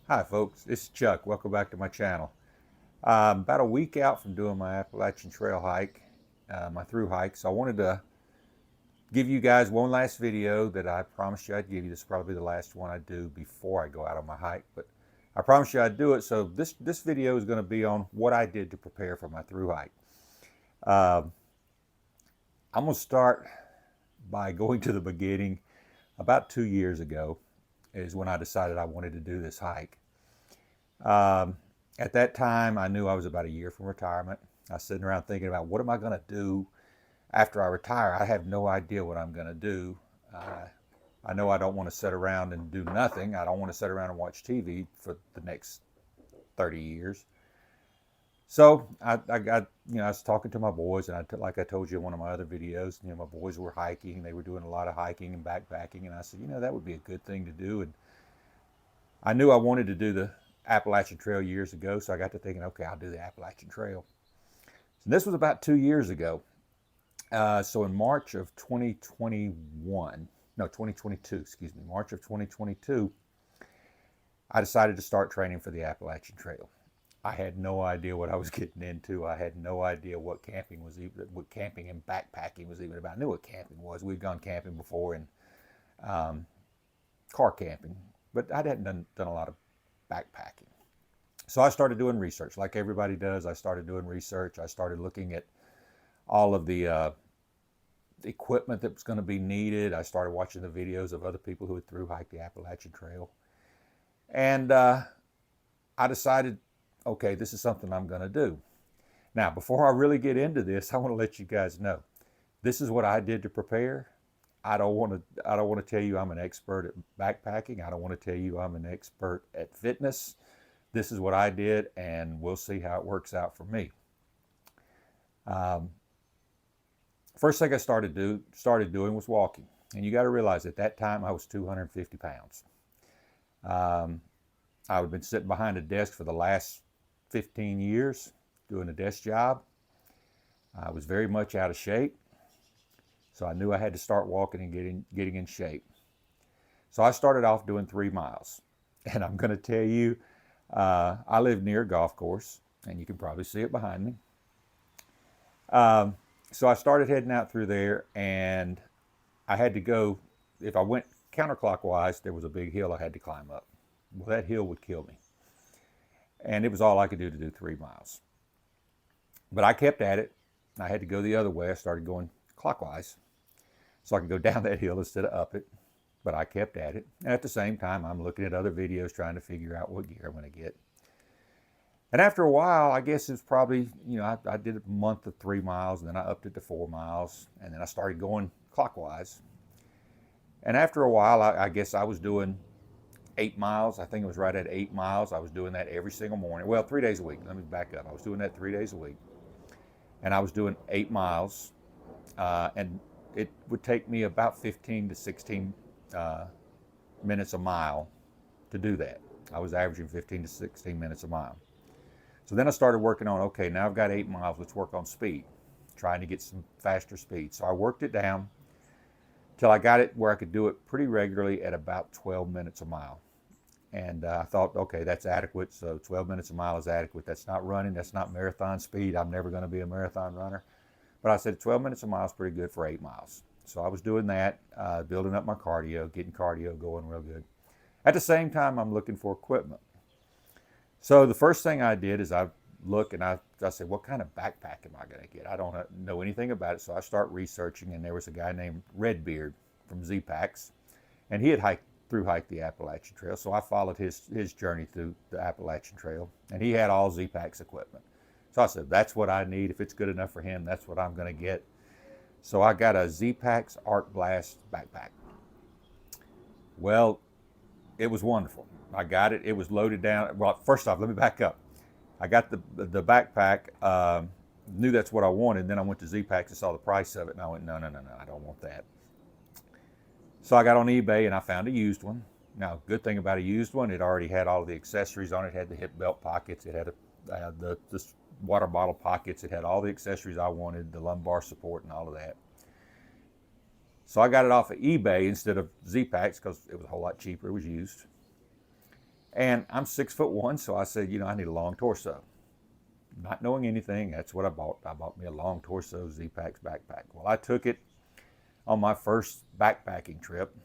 Hi folks, this is Chuck. Welcome back to my channel. About a week out from doing my Appalachian Trail hike, my through hike, so I wanted to give you guys one last video that I promised you I'd give you. This is probably the last one I do before I go out on my hike, but I promised you I'd do it. So this video is going to be on what I did to prepare for my through hike. I'm going to start by going to the beginning. About 2 years ago is when I decided I wanted to do this hike. At that time, I knew I was about a year from retirement. I was sitting around thinking about what am I going to do after I retire. I have no idea what I'm going to do. I know I don't want to sit around and do nothing. I don't want to sit around and watch TV for the next 30 years. So I got, I was talking to my boys, and like I told you in one of my other videos, my boys were hiking. They were doing a lot of hiking and backpacking, and I said, that would be a good thing to do. And I knew I wanted to do the Appalachian Trail years ago, so I got to thinking, okay, I'll do the Appalachian Trail. So this was about 2 years ago. So in March of 2022, March of 2022, I decided to start training for the Appalachian Trail. I had no idea what I was getting into. I had no idea what camping and backpacking was even about. I knew what camping was. We'd gone camping before, and car camping, but I hadn't done a lot of backpacking. So I started doing research like everybody does. I started doing research. I started looking at all of the equipment that was going to be needed. I started watching the videos of other people who had through hiked the Appalachian Trail. And I decided, okay, this is something I'm going to do. Now, before I really get into this, I want to let you guys know, this is what I did to prepare. I don't want to tell you I'm an expert at backpacking. I don't want to tell you I'm an expert at fitness. This is what I did, and we'll see how it works out for me. First thing I started doing was walking. And you got to realize at that time I was 250 pounds. I had been sitting behind a desk for the last 15 years doing a desk job. I was very much out of shape. So I knew I had to start walking and getting in shape. So I started off doing 3 miles. And I'm going to tell you, I live near a golf course, and you can probably see it behind me. So I started heading out through there, and I had to go, if I went counterclockwise, there was a big hill I had to climb up. Well, that hill would kill me. And it was all I could do to do 3 miles. But I kept at it. I had to go the other way. I started going clockwise so I could go down that hill instead of up it. But I kept at it. And at the same time, I'm looking at other videos trying to figure out what gear I'm going to get. And after a while, I guess it's probably, I did a month of 3 miles, and then I upped it to 4 miles, and then I started going clockwise. And after a while, I guess I was doing 8 miles. I think it was right at 8 miles. I was doing that every single morning. Well, 3 days a week. Let me back up. I was doing that 3 days a week. And I was doing 8 miles. And it would take me about 15 to 16 minutes a mile to do that. I was averaging 15 to 16 minutes a mile. So then I started working on, okay, now I've got 8 miles. Let's work on speed, trying to get some faster speed. So I worked it down till I got it where I could do it pretty regularly at about 12 minutes a mile. And I thought, okay, that's adequate. So 12 minutes a mile is adequate. That's not running. That's not marathon speed. I'm never going to be a marathon runner. But I said 12 minutes a mile is pretty good for 8 miles. So I was doing that, building up my cardio, getting cardio going real good. At the same time, I'm looking for equipment. So the first thing I did is I look and I said, what kind of backpack am I going to get? I don't know anything about it. So I start researching, and there was a guy named Redbeard from Z-Packs, and he had through hiked the Appalachian Trail. So I followed his journey through the Appalachian Trail, and he had all Z-Packs equipment. So I said, that's what I need. If it's good enough for him, that's what I'm going to get. So I got a Z-Packs Arc Blast backpack. Well, it was wonderful. I got it. It was loaded down. Well, first off, let me back up. I got the backpack, knew that's what I wanted. Then I went to Z-Packs and saw the price of it, and I went, no, I don't want that. So I got on eBay and I found a used one. Now, good thing about a used one, it already had all of the accessories on it. It had the hip belt pockets. It had the water bottle pockets. It had all the accessories I wanted, the lumbar support and all of that. So I got it off of eBay instead of Z-Packs because it was a whole lot cheaper. It was used. And I'm 6'1", so I said, I need a long torso. Not knowing anything, that's what I bought. I bought me a long torso Z-Packs backpack. Well, I took it on my first backpacking trip,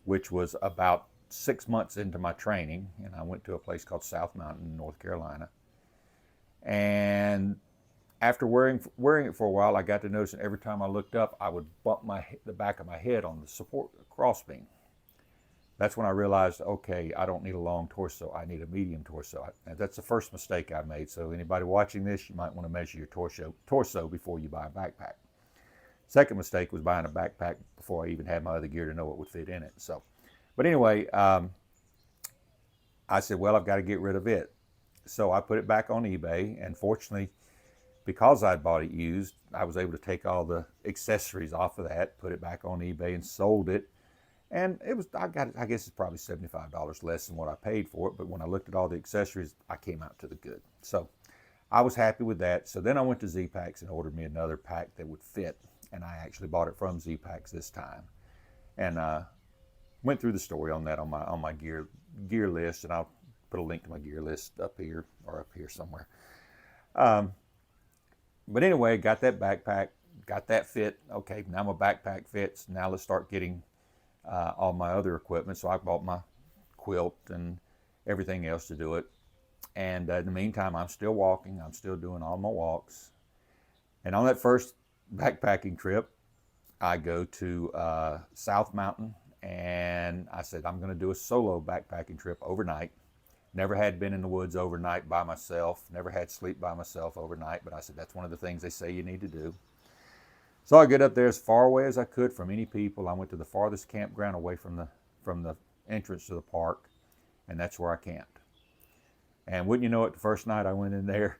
which was about 6 months into my training, and I went to a place called South Mountain, North Carolina. And after wearing it for a while, I got to noticing every time I looked up, I would bump the back of my head on the support crossbeam. That's when I realized, okay, I don't need a long torso. I need a medium torso. And that's the first mistake I made. So anybody watching this, you might want to measure your torso before you buy a backpack. Second mistake was buying a backpack before I even had my other gear to know what would fit in it. So, but anyway, I said, well, I've got to get rid of it. So I put it back on eBay, and fortunately, because I'd bought it used, I was able to take all the accessories off of that, put it back on eBay, and sold it. And I guess it's probably $75 less than what I paid for it. But when I looked at all the accessories, I came out to the good. So I was happy with that. So then I went to Z-Packs and ordered me another pack that would fit. And I actually bought it from Z-Packs this time. And went through the story on that on my gear list. And I'll put a link to my gear list up here or up here somewhere. But anyway, got that backpack, got that fit. Okay, now my backpack fits. Now let's start getting all my other equipment. So I bought my quilt and everything else to do it. And in the meantime, I'm still walking. I'm still doing all my walks. And on that first backpacking trip, I go to South Mountain, and I said, I'm going to do a solo backpacking trip overnight. Never had been in the woods overnight by myself. Never had sleep by myself overnight. But I said, that's one of the things they say you need to do. So I get up there as far away as I could from any people. I went to the farthest campground away from the entrance to the park, and that's where I camped. And wouldn't you know it, the first night I went in there,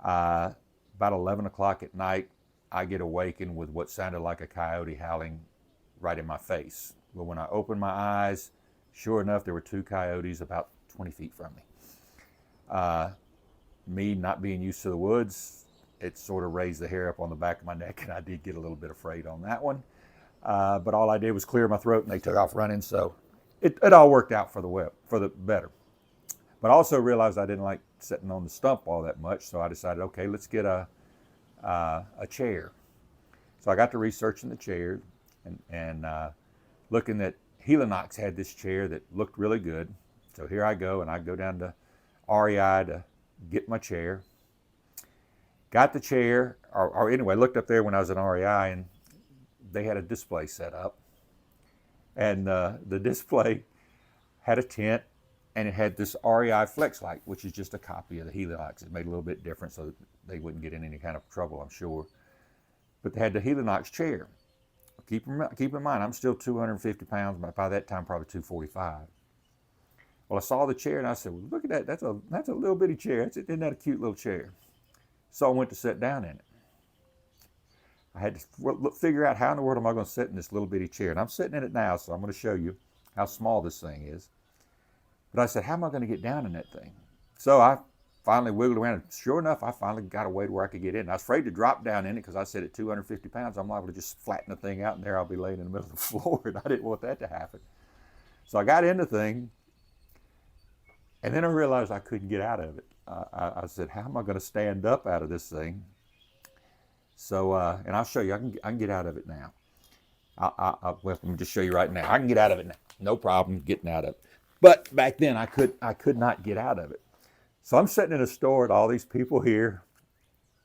about 11 o'clock at night, I get awakened with what sounded like a coyote howling right in my face. Well, when I opened my eyes, sure enough, there were two coyotes about 20 feet from me. Me not being used to the woods, it sort of raised the hair up on the back of my neck, and I did get a little bit afraid on that one. But all I did was clear my throat, and they took off running. So it all worked out for the better. But I also realized I didn't like sitting on the stump all that much, so I decided, okay, let's get a chair. So I got to researching the chair and looking at Helinox had this chair that looked really good. So here I go, and I go down to REI to get my chair. Got the chair, or anyway, looked up there when I was in REI, and they had a display set up. And the display had a tent, and it had this REI Flex Light, which is just a copy of the Helinox. It made a little bit different so that they wouldn't get in any kind of trouble, I'm sure. But they had the Helinox chair. Keep in mind, I'm still 250 pounds, but by that time, probably 245. Well, I saw the chair, and I said, well, look at that. That's a little bitty chair. Isn't that a cute little chair? So I went to sit down in it. I had to figure out how in the world am I going to sit in this little bitty chair. And I'm sitting in it now, so I'm going to show you how small this thing is. But I said, how am I going to get down in that thing? So I finally wiggled around, and sure enough, I finally got a way to where I could get in. I was afraid to drop down in it because I said at 250 pounds, I'm liable to just flatten the thing out, and there I'll be laying in the middle of the floor, and I didn't want that to happen. So I got in the thing, and then I realized I couldn't get out of it. I said, how am I going to stand up out of this thing? So, and I'll show you, I can get out of it now. Well, let me just show you right now. I can get out of it now. No problem getting out of it. But back then I could not get out of it. So I'm sitting in a store with all these people here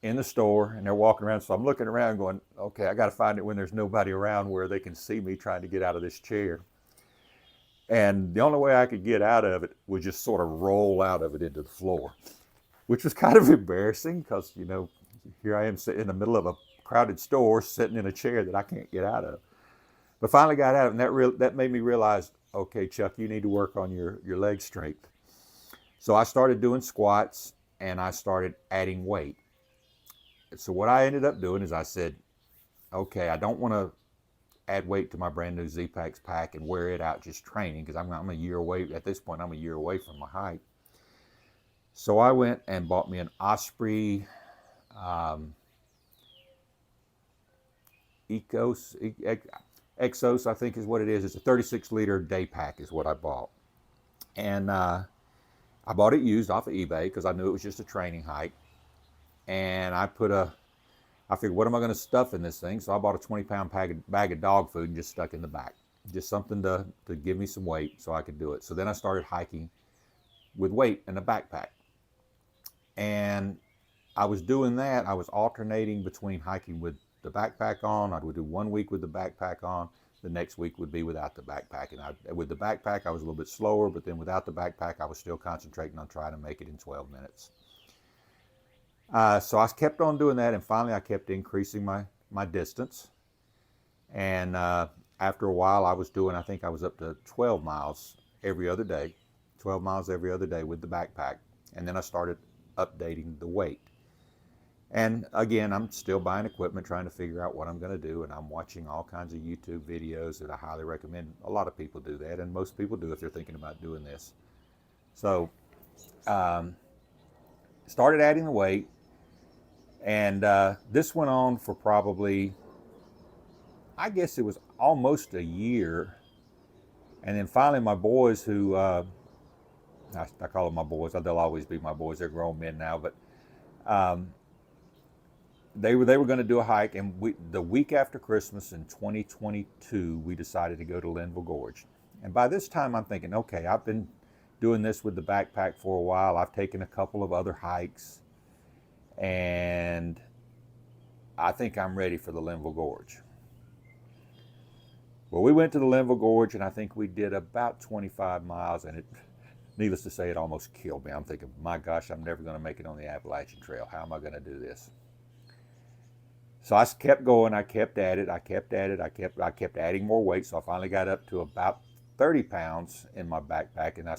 in the store, and they're walking around. So I'm looking around going, okay, I got to find it when there's nobody around where they can see me trying to get out of this chair. And the only way I could get out of it was just sort of roll out of it into the floor, which was kind of embarrassing because, here I am sitting in the middle of a crowded store sitting in a chair that I can't get out of. But finally got out of it, and that made me realize, okay, Chuck, you need to work on your leg strength. So I started doing squats, and I started adding weight. So what I ended up doing is I said, okay, I don't want to add weight to my brand new Z-Packs pack and wear it out just training because I'm a year away. At this point, I'm a year away from my height. So I went and bought me an Osprey Exos, I think is what it is. It's a 36-liter day pack is what I bought. And I bought it used off of eBay because I knew it was just a training hike. And I figured, what am I going to stuff in this thing? So I bought a 20-pound bag of dog food and just stuck in the back. Just something to give me some weight so I could do it. So then I started hiking with weight in a backpack. And I was doing that. I was alternating between hiking with the backpack on. I would do 1 week with the backpack on. The next week would be without the backpack. And with the backpack, I was a little bit slower, but then without the backpack, I was still concentrating on trying to make it in 12 minutes. So I kept on doing that, and finally I kept increasing my distance. And after a while, I think I was up to 12 miles every other day, 12 miles every other day with the backpack. And then I started updating the weight. And again, I'm still buying equipment, trying to figure out what I'm going to do. And I'm watching all kinds of YouTube videos that I highly recommend. A lot of people do that, and most people do if they're thinking about doing this. So started adding the weight. And this went on for probably, I guess it was almost a year. And then finally my boys I call them my boys, they'll always be my boys, they're grown men now, but they were going to do a hike. And the week after Christmas in 2022, we decided to go to Linville Gorge. And by this time I'm thinking, okay, I've been doing this with the backpack for a while. I've taken a couple of other hikes, and I think I'm ready for the Linville Gorge. Well, we went to the Linville Gorge, and I think we did about 25 miles, and needless to say, it almost killed me. I'm thinking, my gosh, I'm never going to make it on the Appalachian Trail. How am I going to do this? So I kept going. I kept at it. I kept adding more weight. So I finally got up to about 30 pounds in my backpack, and I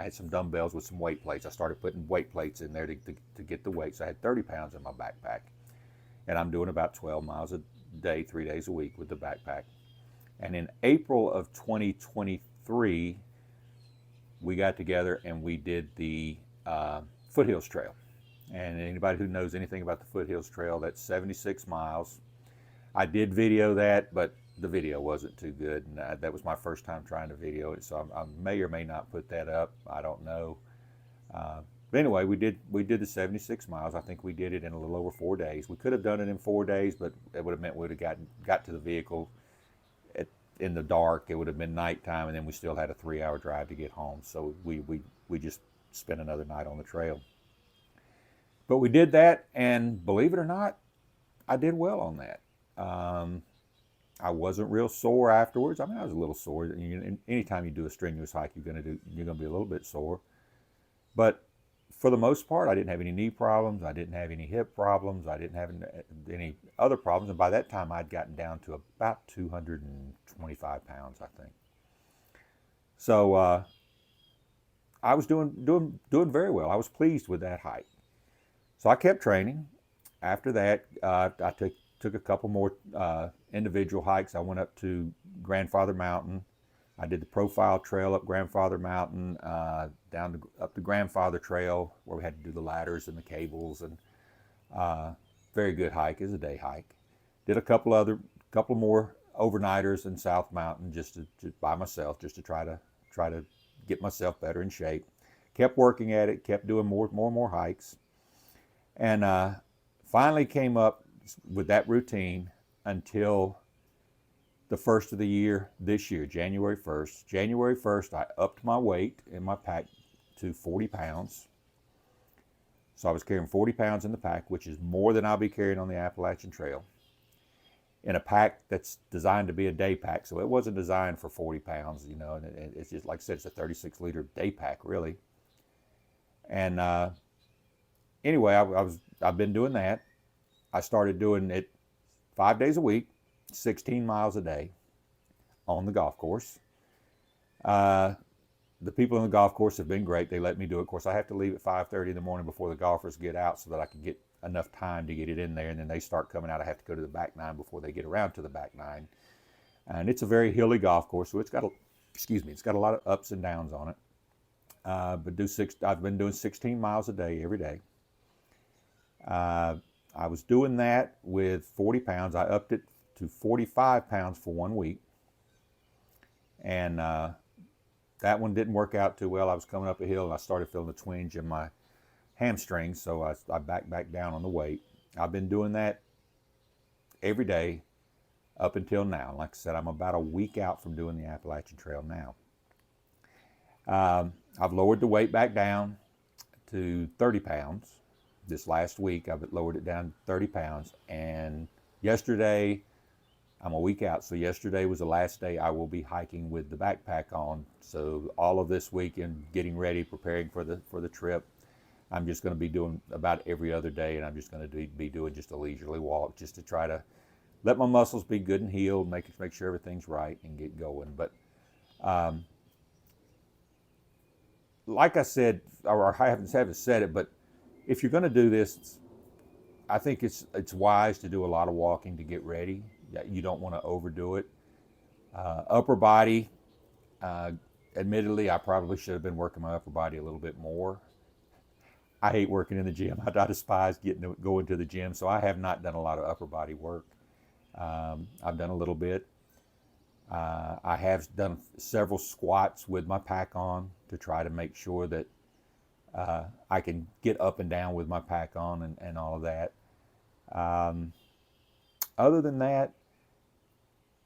had some dumbbells with some weight plates. I started putting weight plates in there to get the weight. So I had 30 pounds in my backpack, and I'm doing about 12 miles a day, 3 days a week with the backpack. And in April of 2023, we got together and we did the Foothills Trail. And anybody who knows anything about the Foothills Trail, that's 76 miles. I did video that, but the video wasn't too good. And that was my first time trying to video it, so I may or may not put that up. I don't know. But anyway, we did the 76 miles. I think we did it in a little over 4 days. We could have done it in 4 days, but it would have meant we would have got to the vehicle in the dark. It would have been nighttime, and then we still had a 3-hour drive to get home. So we just spent another night on the trail. But we did that, and believe it or not, I did well on that. I wasn't real sore afterwards. I mean, I was a little sore. Anytime you do a strenuous hike, you're going to be a little bit sore. But for the most part, I didn't have any knee problems. I didn't have any hip problems. I didn't have any other problems. And by that time, I'd gotten down to about 225 pounds, I think. So I was doing very well. I was pleased with that hike. So I kept training. After that, I took a couple more individual hikes. I went up to Grandfather Mountain. I did the Profile Trail up Grandfather Mountain, up the Grandfather Trail, where we had to do the ladders and the cables, and very good hike. It was a day hike. Did a couple more overnighters in South Mountain just by myself, just to try to get myself better in shape. Kept working at it, kept doing more and more hikes, and finally came up with that routine until the first of the year this year, January 1st. January 1st, I upped my weight in my pack to 40 pounds. So I was carrying 40 pounds in the pack, which is more than I'll be carrying on the Appalachian Trail, in a pack that's designed to be a day pack. So it wasn't designed for 40 pounds, and it's just, like I said, it's a 36-liter day pack, really. And anyway, I've been doing that. I started doing it 5 days a week, 16 miles a day on the golf course. The people on the golf course have been great. They let me do it. Of course, I have to leave at 5:30 in the morning before the golfers get out so that I can get enough time to get it in there. And then they start coming out. I have to go to the back nine before they get around to the back nine. And it's a very hilly golf course, so it's got a lot of ups and downs on it. I've been doing 16 miles a day every day. I was doing that with 40 pounds. I upped it to 45 pounds for 1 week. And that one didn't work out too well. I was coming up a hill and I started feeling a twinge in my hamstrings, so I backed back down on the weight. I've been doing that every day up until now. Like I said, I'm about a week out from doing the Appalachian Trail now. I've lowered the weight back down to 30 pounds. This last week, I've lowered it down to 30 pounds. And yesterday, I'm a week out, so yesterday was the last day I will be hiking with the backpack on. So all of this weekend, getting ready, preparing for the trip, I'm just going to be doing about every other day, and I'm just going to be doing just a leisurely walk, just to try to let my muscles be good and healed, make sure everything's right, and get going. But like I said, or I haven't said it, but if you're going to do this, I think it's wise to do a lot of walking to get ready. You don't want to overdo it. Upper body, admittedly, I probably should have been working my upper body a little bit more. I hate working in the gym. I despise going to the gym, so I have not done a lot of upper body work. I've done a little bit. I have done several squats with my pack on to try to make sure that I can get up and down with my pack on and all of that. Other than that,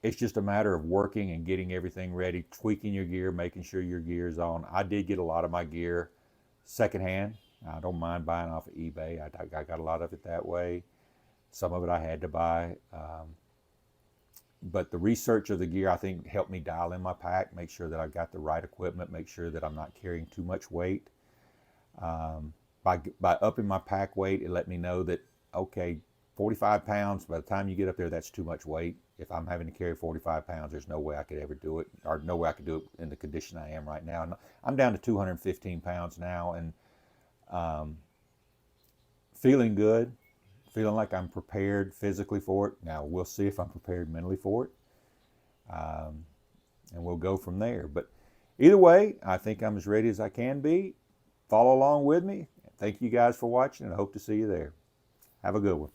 it's just a matter of working and getting everything ready, tweaking your gear, making sure your gear is on. I did get a lot of my gear secondhand. I don't mind buying off of eBay. I got a lot of it that way. Some of it I had to buy. But the research of the gear, I think, helped me dial in my pack, make sure that I've got the right equipment, make sure that I'm not carrying too much weight. By upping my pack weight, it let me know that, okay, 45 pounds, by the time you get up there, that's too much weight. If I'm having to carry 45 pounds, there's no way I could ever do it, or no way I could do it in the condition I am right now. And I'm down to 215 pounds now, and feeling good, feeling like I'm prepared physically for it. Now, we'll see if I'm prepared mentally for it, and we'll go from there. But either way, I think I'm as ready as I can be. Follow along with me. Thank you guys for watching, and I hope to see you there. Have a good one.